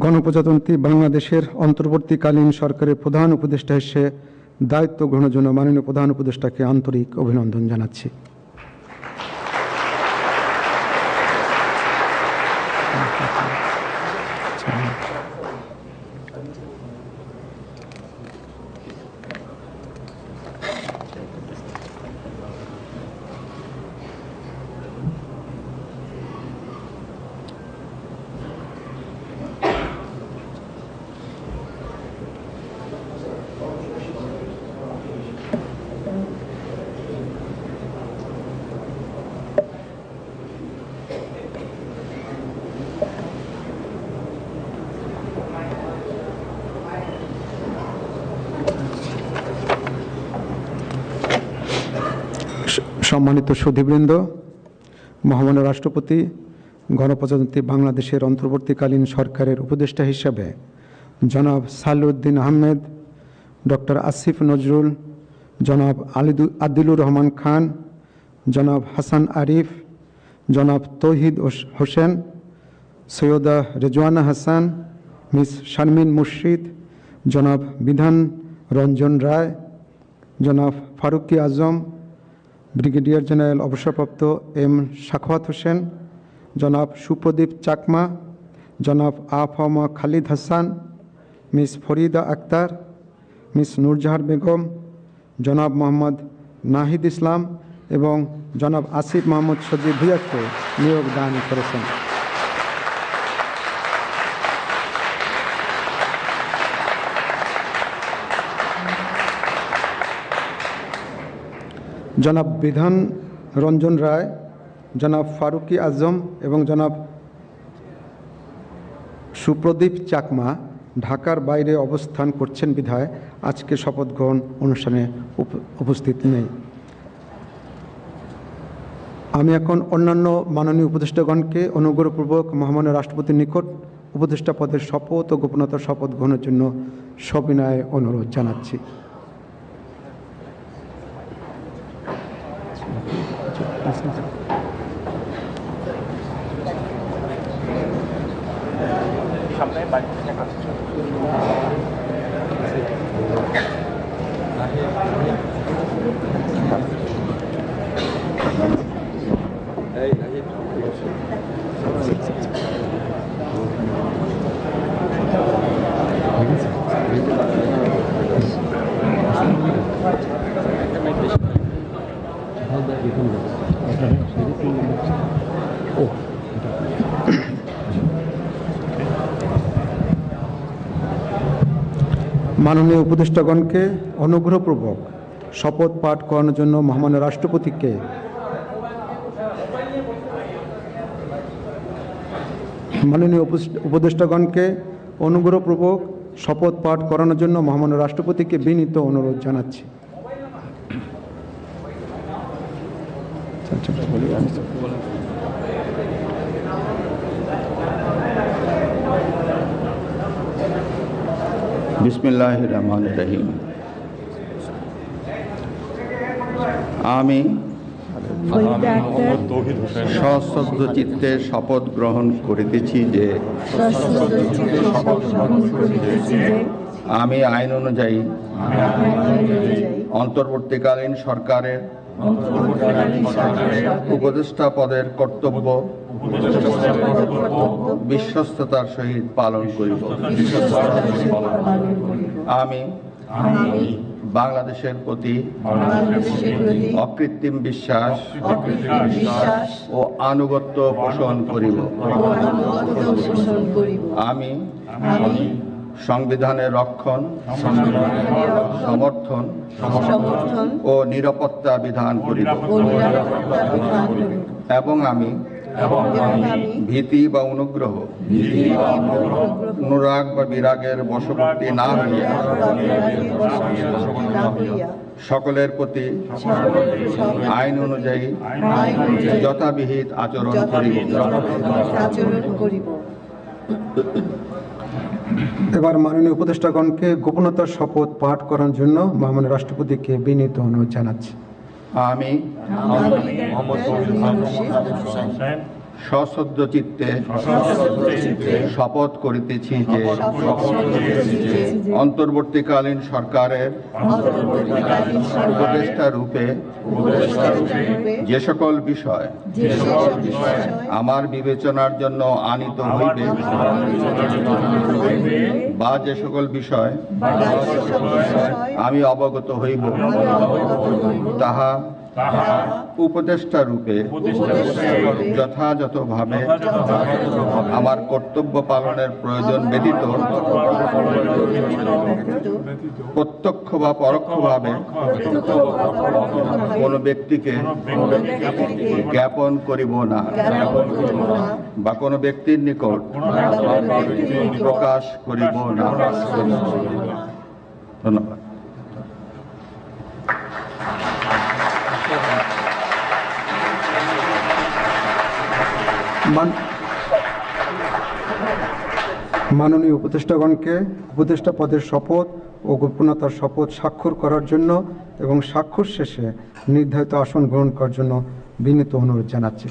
গণপ্রজাতন্ত্রী বাংলাদেশের অন্তর্বর্তীকালীন সরকারের প্রধান উপদেষ্টা হিসেবে দায়িত্ব গ্রহণের জন্য মাননীয় প্রধান উপদেষ্টাকে আন্তরিক অভিনন্দন জানাচ্ছি। সম্মানিত সুধীবৃন্দ, মহামান্য রাষ্ট্রপতি গণপ্রজাতন্ত্রী বাংলাদেশের অন্তর্বর্তীকালীন সরকারের উপদেষ্টা হিসাবে জনাব সালেউদ্দিন আহমেদ, ডক্টর আসিফ নজরুল, জনাব আদিলুর রহমান খান, জনাব হাসান আরিফ, জনাব তৌহিদ হোসেন, সৈয়দা রেজওয়ানা হাসান, মিস শারমিন মুর্শিদ, জনাব বিধান রঞ্জন রায়, জনাব ফারুকি আজম, ব্রিগেডিয়ার জেনারেল অবসরপ্রাপ্ত এম সাখাওয়াত হোসেন, জনাব সুপ্রদীপ চাকমা, জনাব আফম খালিদ হাসান, মিস ফরিদা আক্তার, মিস নূরজাহার বেগম, জনাব মোহাম্মদ নাহিদ ইসলাম এবং জনাব আসিফ মোহাম্মদ সজিব ভুঁইয়াকে নিয়োগ দান করেছেন। জনাব বিধান রঞ্জন রায়, জনাব ফারুকি আজম এবং জনাব সুপ্রদীপ চাকমা ঢাকার বাইরে অবস্থান করছেন বিধায় আজকে শপথ গ্রহণ অনুষ্ঠানে উপস্থিত নেই। আমি এখন অন্যান্য মাননীয় উপদেষ্টাগণকে অনুগ্রহপূর্বক মহামান্য রাষ্ট্রপতির নিকট উপদেষ্টা পদের শপথ ও গোপনতার শপথ গ্রহণের জন্য সবিনয়ে অনুরোধ জানাচ্ছি। মাননীয় উপদেষ্টাগণকে অনুগ্রহপূর্বক শপথ পাঠ করানোর জন্য মহামান্য রাষ্ট্রপতিকে শপথ পাঠ করানোর জন্য মহামান্য রাষ্ট্রপতিকে বিনীত অনুরোধ জানাচ্ছি। বিসমিল্লাহির রহমানির রহিম। আমি সশ্রদ্ধ চিত্তে শপথ গ্রহণ করিতেছি যে আমি আইন অনুযায়ী অন্তর্বর্তীকালীন সরকারের উপদেষ্টা পদের কর্তব্য বিশ্বস্ততার সহিত পালন করিব। আমি বাংলাদেশের প্রতি অকৃত্রিম বিশ্বাস ও আনুগত্য পোষণ করিব। আমি সংবিধানের রক্ষণ, সমর্থন ও নিরাপত্তা বিধান করিব এবং আমি ভীতি বা অনুগ্রহ, অনুরাগ বা বিরাগের বশবর্তী না হইয়া সকলের প্রতি আইন অনুযায়ী যথাবিহিত আচরণ করিব। এবার মাননীয় উপদেষ্টাগণকে গোপনতার শপথ পাঠ করার জন্য মহামান্য রাষ্ট্রপতিকে বিনীত অনুরোধ জানাচ্ছি। আমি সশ্রদ্ধ চিত্তে শপথ করিতেছি যে অন্তর্বর্তীকালীন সরকারের উপদেষ্টা রূপে যে সকল বিষয় আমার বিবেচনার জন্য আনিত হইবে বা যে সকল বিষয় আমি অবগত হইব তাহা উপদেষ্টা রূপে যথাযথভাবে আমার কর্তব্য পালনের প্রয়োজন ব্যতীত প্রত্যক্ষ বা পরোক্ষভাবে কোনো ব্যক্তিকে জ্ঞাপন করিব না বা কোনো ব্যক্তির নিকট প্রকাশ করিব না। ধন্যবাদ। মাননীয় উপদেষ্টাগণকে উপদেষ্টা পদের শপথ ও গোপনীয়তার শপথ স্বাক্ষর করার জন্য এবং স্বাক্ষর শেষে নির্ধারিত আসন গ্রহণ করার জন্য বিনীত অনুরোধ জানাচ্ছি।